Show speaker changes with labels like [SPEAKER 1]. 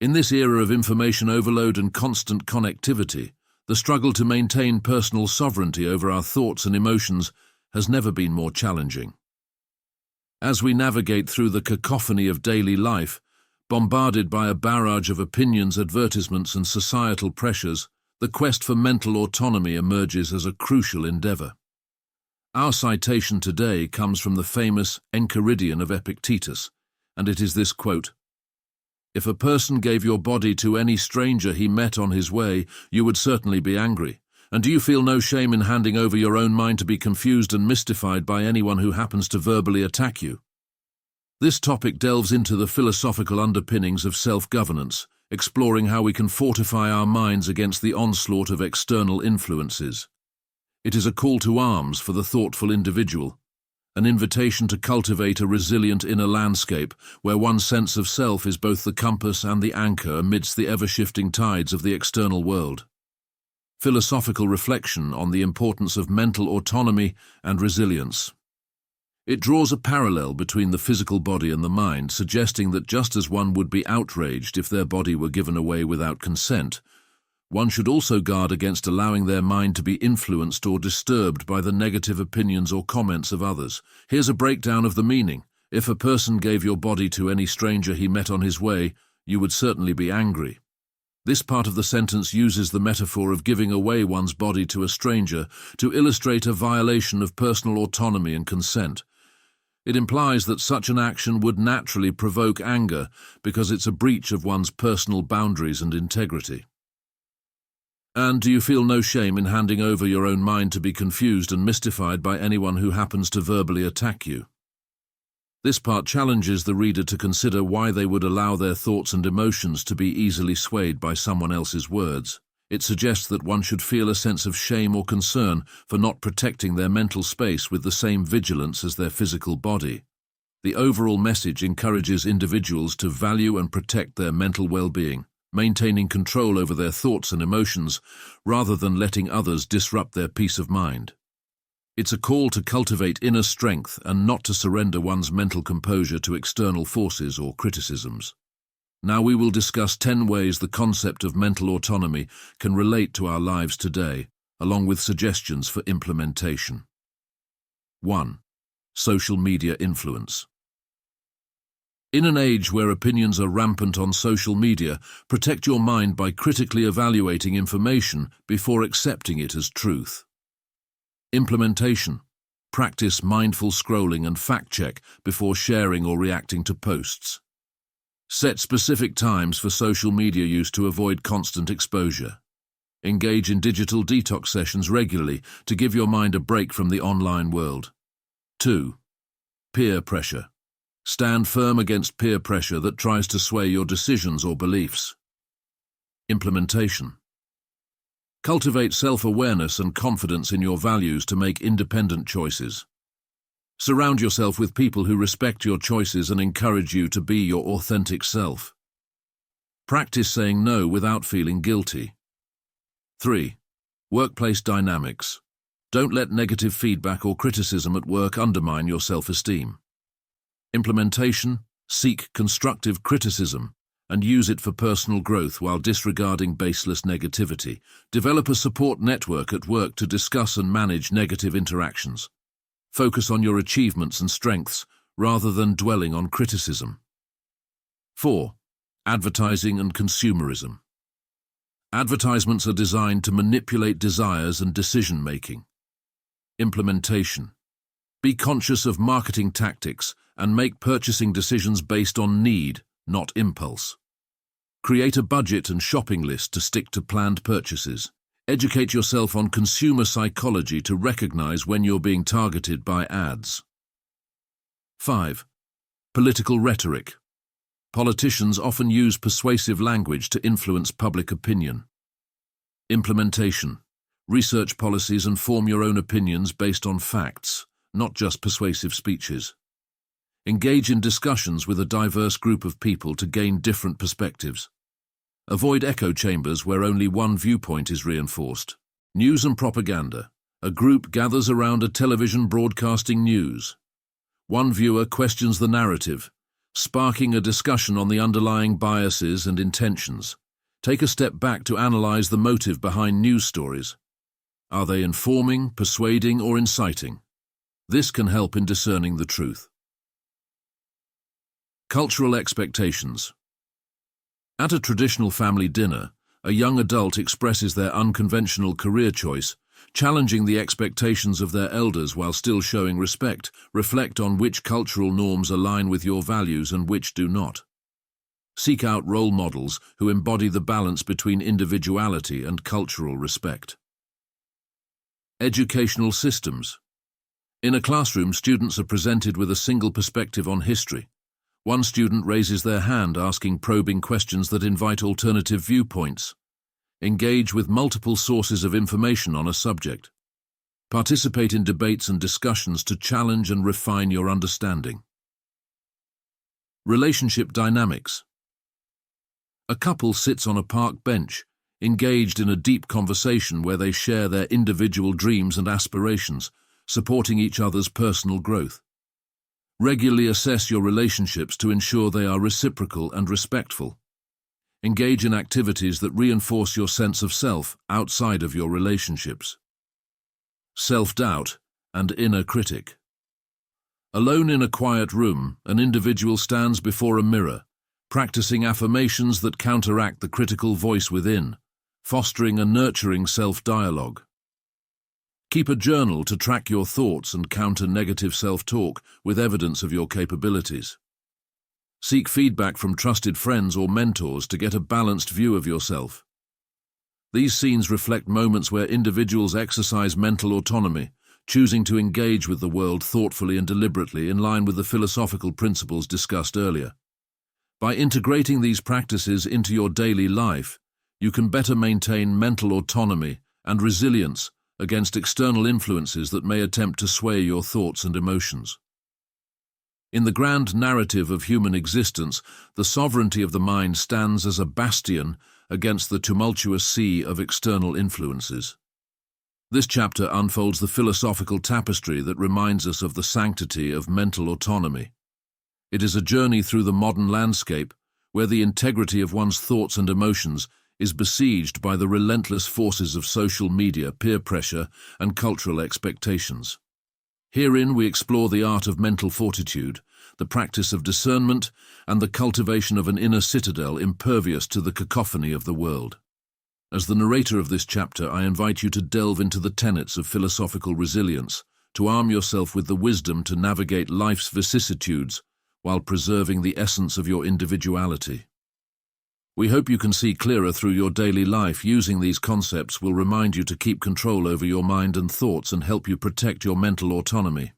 [SPEAKER 1] In this era of information overload and constant connectivity, the struggle to maintain personal sovereignty over our thoughts and emotions has never been more challenging. As we navigate through the cacophony of daily life, bombarded by a barrage of opinions, advertisements, and societal pressures, the quest for mental autonomy emerges as a crucial endeavor. Our citation today comes from the famous Enchiridion of Epictetus, and it is this quote: "If a person gave your body to any stranger he met on his way, you would certainly be angry. And do you feel no shame in handing over your own mind to be confused and mystified by anyone who happens to verbally attack you?" This topic delves into the philosophical underpinnings of self-governance, exploring how we can fortify our minds against the onslaught of external influences. It is a call to arms for the thoughtful individual, an invitation to cultivate a resilient inner landscape where one's sense of self is both the compass and the anchor amidst the ever-shifting tides of the external world. Philosophical reflection on the importance of mental autonomy and resilience. It draws a parallel between the physical body and the mind, suggesting that just as one would be outraged if their body were given away without consent, one should also guard against allowing their mind to be influenced or disturbed by the negative opinions or comments of others. Here's a breakdown of the meaning. If a person gave your body to any stranger he met on his way, you would certainly be angry. This part of the sentence uses the metaphor of giving away one's body to a stranger to illustrate a violation of personal autonomy and consent. It implies that such an action would naturally provoke anger because it's a breach of one's personal boundaries and integrity. And do you feel no shame in handing over your own mind to be confused and mystified by anyone who happens to verbally attack you? This part challenges the reader to consider why they would allow their thoughts and emotions to be easily swayed by someone else's words. It suggests that one should feel a sense of shame or concern for not protecting their mental space with the same vigilance as their physical body. The overall message encourages individuals to value and protect their mental well-being, maintaining control over their thoughts and emotions rather than letting others disrupt their peace of mind. It's a call to cultivate inner strength and not to surrender one's mental composure to external forces or criticisms. Now we will discuss 10 ways the concept of mental autonomy can relate to our lives today, along with suggestions for implementation. 1. Social media influence. In an age where opinions are rampant on social media, protect your mind by critically evaluating information before accepting it as truth. Implementation. Practice mindful scrolling and fact-check before sharing or reacting to posts. Set specific times for social media use to avoid constant exposure. Engage in digital detox sessions regularly to give your mind a break from the online world. 2. Peer pressure. Stand firm against peer pressure that tries to sway your decisions or beliefs. Implementation. Cultivate self-awareness and confidence in your values to make independent choices. Surround yourself with people who respect your choices and encourage you to be your authentic self. Practice saying no without feeling guilty. 3. Workplace dynamics. Don't let negative feedback or criticism at work undermine your self-esteem. Implementation. Seek constructive criticism and use it for personal growth while disregarding baseless negativity. Develop a support network at work to discuss and manage negative interactions. Focus on your achievements and strengths rather than dwelling on criticism. 4. Advertising and consumerism. Advertisements are designed to manipulate desires and decision-making. Implementation. Be conscious of marketing tactics and make purchasing decisions based on need, not impulse. Create a budget and shopping list to stick to planned purchases. Educate yourself on consumer psychology to recognize when you're being targeted by ads. 5. Political rhetoric. Politicians often use persuasive language to influence public opinion. Implementation. Research policies and form your own opinions based on facts, not just persuasive speeches. Engage in discussions with a diverse group of people to gain different perspectives. Avoid echo chambers where only one viewpoint is reinforced. News and propaganda. A group gathers around a television broadcasting news. One viewer questions the narrative, sparking a discussion on the underlying biases and intentions. Take a step back to analyze the motive behind news stories. Are they informing, persuading, or inciting? This can help in discerning the truth. Cultural expectations. At a traditional family dinner, a young adult expresses their unconventional career choice, challenging the expectations of their elders while still showing respect. Reflect on which cultural norms align with your values and which do not. Seek out role models who embody the balance between individuality and cultural respect. Educational systems. In a classroom, students are presented with a single perspective on history. One student raises their hand asking probing questions that invite alternative viewpoints. Engage with multiple sources of information on a subject. Participate in debates and discussions to challenge and refine your understanding. Relationship dynamics. A couple sits on a park bench, engaged in a deep conversation where they share their individual dreams and aspirations, supporting each other's personal growth. Regularly assess your relationships to ensure they are reciprocal and respectful. Engage in activities that reinforce your sense of self outside of your relationships. Self-doubt and inner critic. Alone in a quiet room, an individual stands before a mirror, practicing affirmations that counteract the critical voice within, fostering a nurturing self-dialogue. Keep a journal to track your thoughts and counter negative self-talk with evidence of your capabilities. Seek feedback from trusted friends or mentors to get a balanced view of yourself. These scenes reflect moments where individuals exercise mental autonomy, choosing to engage with the world thoughtfully and deliberately in line with the philosophical principles discussed earlier. By integrating these practices into your daily life, you can better maintain mental autonomy and resilience against external influences that may attempt to sway your thoughts and emotions. In the grand narrative of human existence, the sovereignty of the mind stands as a bastion against the tumultuous sea of external influences. This chapter unfolds the philosophical tapestry that reminds us of the sanctity of mental autonomy. It is a journey through the modern landscape where the integrity of one's thoughts and emotions is besieged by the relentless forces of social media, peer pressure, and cultural expectations. Herein we explore the art of mental fortitude, the practice of discernment, and the cultivation of an inner citadel impervious to the cacophony of the world. As the narrator of this chapter, I invite you to delve into the tenets of philosophical resilience, to arm yourself with the wisdom to navigate life's vicissitudes while preserving the essence of your individuality. We hope you can see clearer through your daily life. Using these concepts will remind you to keep control over your mind and thoughts and help you protect your mental autonomy.